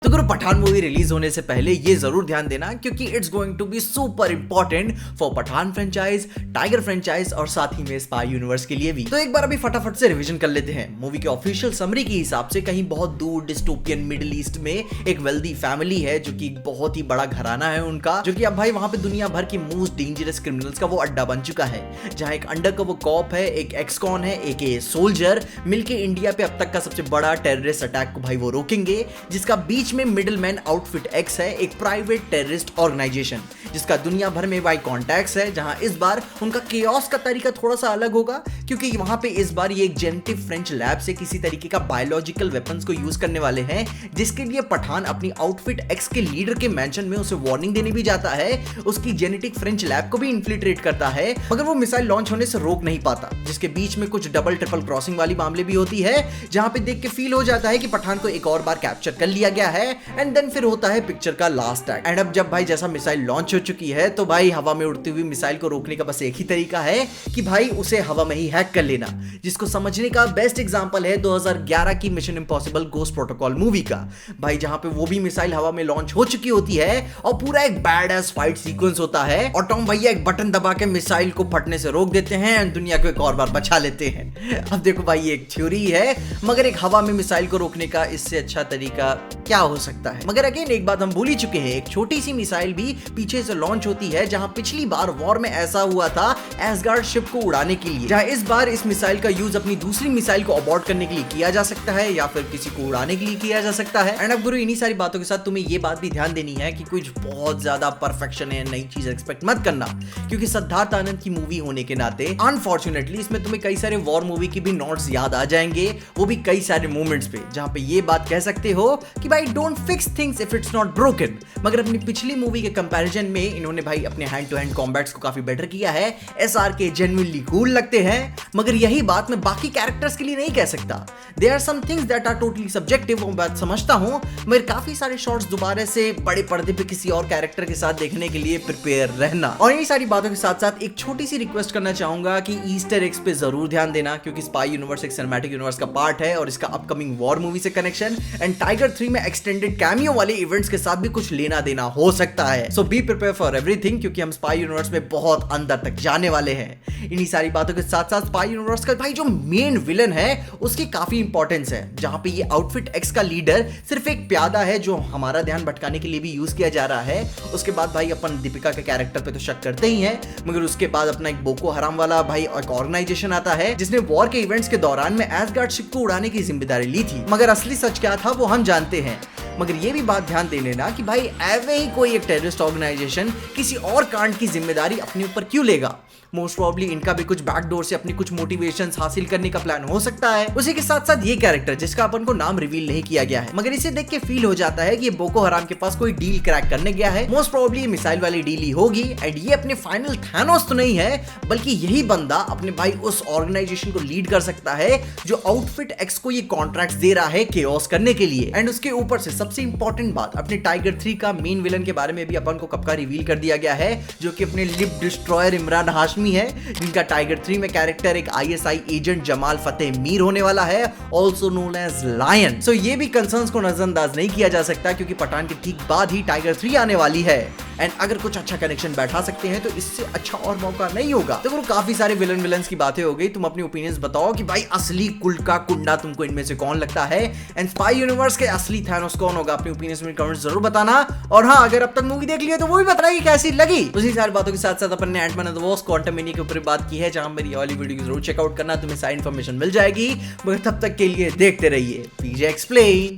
तो गुरु Pathan movie release होने से पहले ये जरूर ध्यान देना क्योंकि it's going to be super important for Pathaan franchise, Tiger franchise और साथ ही में स्पाई यूनिवर्स के लिए भी। तो एक बार अभी फटाफट से रिवीजन कर लेते हैं। मूवी के ऑफिशियल समरी के हिसाब से कहीं बहुत दूर डिस्टोपियन मिडिल ईस्ट में एक वेल्दी फैमिली है जो कि बहुत ही बड़ा घराना है उनका, जो कि अब भाई वहां पे दुनिया भर की मोस्ट डेंजरस क्रिमिनल्स का वो अड्डा बन चुका है, जहां एक अंडरकवर कॉप है, एक एक्स-कॉन है, एक सोल्जर मिलके इंडिया पे अब तक का सबसे बड़ा टेररिस्ट अटैक को भाई वो रोकेंगे, जिसका बीच में मिडिल मैन आउटफिट एक्स है, एक प्राइवेट टेररिस्ट ऑर्गेनाइजेशन जिसका दुनिया भर में भाई कॉन्टैक्ट्स है, जहां इस बार उनका केओस का तरीका थोड़ा सा अलग होगा क्योंकि वहां पे इस बार ये एक जेनेटिक फ्रेंच लैब से किसी तरीके का बायोलॉजिकल वेपन्स को यूज करने वाले हैं, जिसके लिए पठान अपनी आउटफिट एक्स के लीडर के मेंशन में उसे वार्निंग देने भी जाता है, उसकी जेनेटिक फ्रेंच लैब को भी इन्फिल्ट्रेट करता है, मगर वो मिसाइल लॉन्च होने से रोक नहीं पाता, जिसके बीच में कुछ डबल ट्रिपल क्रॉसिंग वाली मामले भी होती है, जहां पे देख के फील हो जाता है कि पठान को एक और बार कैप्चर कर लिया गया है एंड देन फिर होता है पिक्चर का लास्ट एक्ट। एंड अब जब भाई जैसा मिसाइल लॉन्च हो चुकी है तो भाई हवा में उड़ती हुई मिसाइल को रोकने का बस एक ही तरीका है कि भाई उसे हवा में ही हैक कर लेना, जिसको समझने का बेस्ट एग्जांपल है 2011 की mission impossible ghost protocol movie का, भाई जहां पे वो भी मिसाइल हवा में लॉन्च हो चुकी होती है और पूरा एक बैड एस फाइट सीक्वेंस होता है और टॉम भैया एक बटन दबा के मिसाइल को फटने से रोक देते हैं एंड दुनिया को एक और बार बचा लेते हैं। अब देखो भाई ये एक थ्योरी है, मगर एक हवा में मिसाइल को रोकने का इससे अच्छा तरीका क्या हो सकता है। मगर अगेन एक बात हम भूल ही चुके हैं, एक छोटी सी मिसाइल भी पीछे से लॉन्च होती है, जहां पिछली बार वॉर में ऐसा हुआ था एसगार्ड शिप को उड़ाने के लिए, जहां इस बार इस मिसाइल का यूज अपनी दूसरी मिसाइल को अबॉर्ट करने के लिए किया जा सकता है या फिर किसी को उड़ाने के लिए किया जा सकता है। एंड अब गुरु इन्हीं सारी बातों के साथ तुम्हें ये बात भी ध्यान देनी है कि कुछ बहुत ज्यादा परफेक्शन है, नई चीज एक्सपेक्ट मत करना, क्योंकि सिद्धार्थ आनंद की मूवी होने के नाते अनफॉर्चुनेटली इसमें तुम्हें कई सारे वॉर मूवी की भी नोट्स याद आ जाएंगे, वो भी कई सारे मोमेंट्स पे, जहां पे ये बात कह सकते हो कि भाई don't fix things if it's not broken. मगर अपनी पिछली मूवी के कंपैरिजन में इन्होंने भाई अपने हैंड टू हैंड कॉम्बैट्स को काफी बेटर किया है, एसआरके जेन्युइनली कूल लगते हैं, मगर यही बात मैं बाकी कैरेक्टर्स के लिए नहीं कह सकता। There are some things that are totally subjective, वो बात समझता हूं, मगर काफी सारे शॉट्स दोबारा से बड़े पर्दे पे किसी और कैरेक्टर के साथ देखने के लिए प्रिपेयर रहना। और इन्हीं सारी बातों के साथ साथ एक छोटी सी रिक्वेस्ट करना चाहूंगा कि ईस्टर एग्स पे जरूर ध्यान देना, क्योंकि स्पाई यूनिवर्स एक सिनेमैटिक यूनिवर्स का पार्ट है और इसका अपकमिंग वॉर मूवी से कनेक्शन एंड टाइगर 3 में एक्सटेंडेड कैमियो वाले इवेंट्स के साथ भी कुछ लेना देना हो सकता है। सो बी प्रिपेयर फॉर एवरीथिंग, क्योंकि हम स्पाई यूनिवर्स में बहुत अंदर तक जाने वाले हैं। इन्हीं सारी बातों के साथ साथ स्पाई यूनिवर्स का भाई जो मेन विलन है उसकी काफी इंपॉर्टेंस है, जहां पे ये आउटफिट एक्स का लीडर सिर्फ एक प्यादा है जो हमारा ध्यान भटकाने के लिए भी यूज किया जा रहा है। उसके बाद भाई अपन दीपिका के कैरेक्टर पे तो शक करते ही हैं, मगर उसके बाद अपना एक बोको हराम वाला भाई एक ऑर्गेनाइजेशन आता है जिसने वॉर के इवेंट्स के दौरान में एसगार्ड शिप को उड़ाने की जिम्मेदारी ली थी, मगर असली सच क्या था वो हम जानते हैं। मगर ये भी बात ध्यान दे लेना कि भाई एवे ही कोई एक टेररिस्ट ऑर्गेनाइजेशन किसी और कांड की जिम्मेदारी अपने ऊपर क्यों लेगा। मोस्ट प्रोबेबली इनका भी कुछ बैकडोर से अपनी कुछ मोटिवेशंस हासिल करने का प्लान हो सकता है। उसी के साथ साथ ये कैरेक्टर जिसका अपन को नाम रिवील नहीं किया गया है, मगर इसे देख के फील हो जाता है कि ये बोको हराम के पास कोई डील क्रैक करने गया है। मोस्ट प्रोबेबली मिसाइल वाली डील ही होगी एंड ये अपने फाइनल थानोस तो नहीं है, बल्कि यही बंदा अपने भाई उस ऑर्गेनाइजेशन को लीड कर सकता है जो आउटफिट एक्स को ये कॉन्ट्रैक्ट दे रहा है केओस करने के लिए। एंड उसके ऊपर से सबसे इंपॉर्टेंट बात, अपने टाइगर 3 का मेन विलन के बारे में भी अपन को कब का रिवील कर दिया गया है, जो कि अपने लिप डिस्ट्रॉयर इमरान हाशमी है, जिनका टाइगर 3 में कैरेक्टर एक आईएसआई एजेंट जमाल फतेह मीर होने वाला है, ऑल्सो नोन एज लायन। सो ये भी कंसर्न्स को नजरअंदाज नहीं किया जा सकता, क्योंकि पठान के ठीक बाद ही टाइगर 3 आने वाली है एंड अगर कुछ अच्छा कनेक्शन बैठा सकते हैं तो इससे अच्छा और मौका नहीं होगा। तो वो काफी सारे विलन्स की बातें हो गई, तुम अपनी ओपिनियंस बताओ कि भाई असली कुल का कुंडा तुमको इनमें से कौन लगता है एंड स्पाई यूनिवर्स के असली थैनोस कौन होगा। अपनी ओपिनियंस में कमेंट्स जरूर बताना, और हाँ अगर अब तक मूवी देख लिया तो वो भी बताना कि कैसी लगी। उसी सारी बातों के साथ साथ अपन ने एंटमैन एंड द वॉस्प क्वांटमनी के ऊपर बात की है, जहां मेरी वाली वीडियो जरूर चेकआउट करना, तुम्हें सारी इन्फॉर्मेशन मिल जाएगी। मगर तब तक के लिए देखते रहिए पीजे एक्सप्लेन।